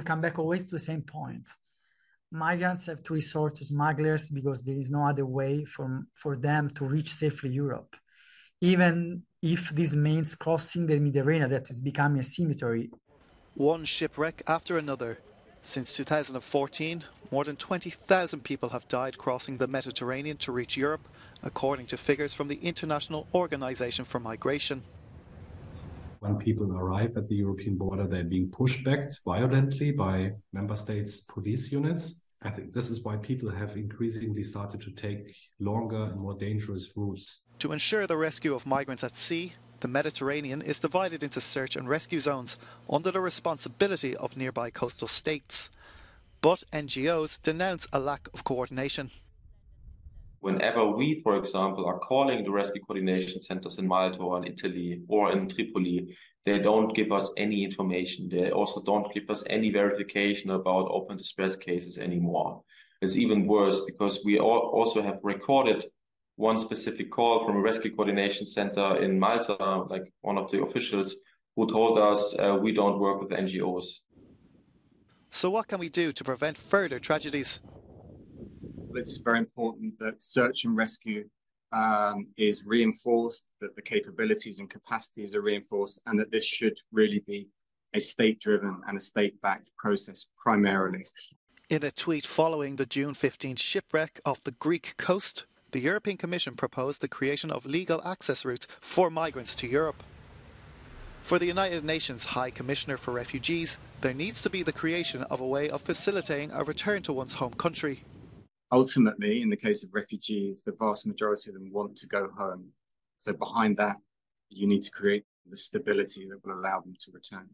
We come back always to the same point. Migrants have to resort to smugglers because there is no other way for them to reach safely Europe. Even if this means crossing the Mediterranean, that is becoming a cemetery. One shipwreck after another. Since 2014, more than 20,000 people have died crossing the Mediterranean to reach Europe, according to figures from the International Organization for Migration. When people arrive at the European border, they're being pushed back violently by member states' police units. I think this is why people have increasingly started to take longer and more dangerous routes. To ensure the rescue of migrants at sea, the Mediterranean is divided into search and rescue zones under the responsibility of nearby coastal states. But NGOs denounce a lack of coordination. Whenever we, for example, are calling the rescue coordination centers in Malta or in Italy or in Tripoli, they don't give us any information. They also don't give us any verification about open distress cases anymore. It's even worse because we also have recorded one specific call from a rescue coordination center in Malta, like one of the officials, who told us we don't work with NGOs. So what can we do to prevent further tragedies? It's very important that search and rescue is reinforced, that the capabilities and capacities are reinforced, and that this should really be a state-driven and a state-backed process primarily. In a tweet following the June 15th shipwreck off the Greek coast, the European Commission proposed the creation of legal access routes for migrants to Europe. For the United Nations High Commissioner for Refugees, there needs to be the creation of a way of facilitating a return to one's home country. Ultimately, in the case of refugees, the vast majority of them want to go home. So behind that, you need to create the stability that will allow them to return.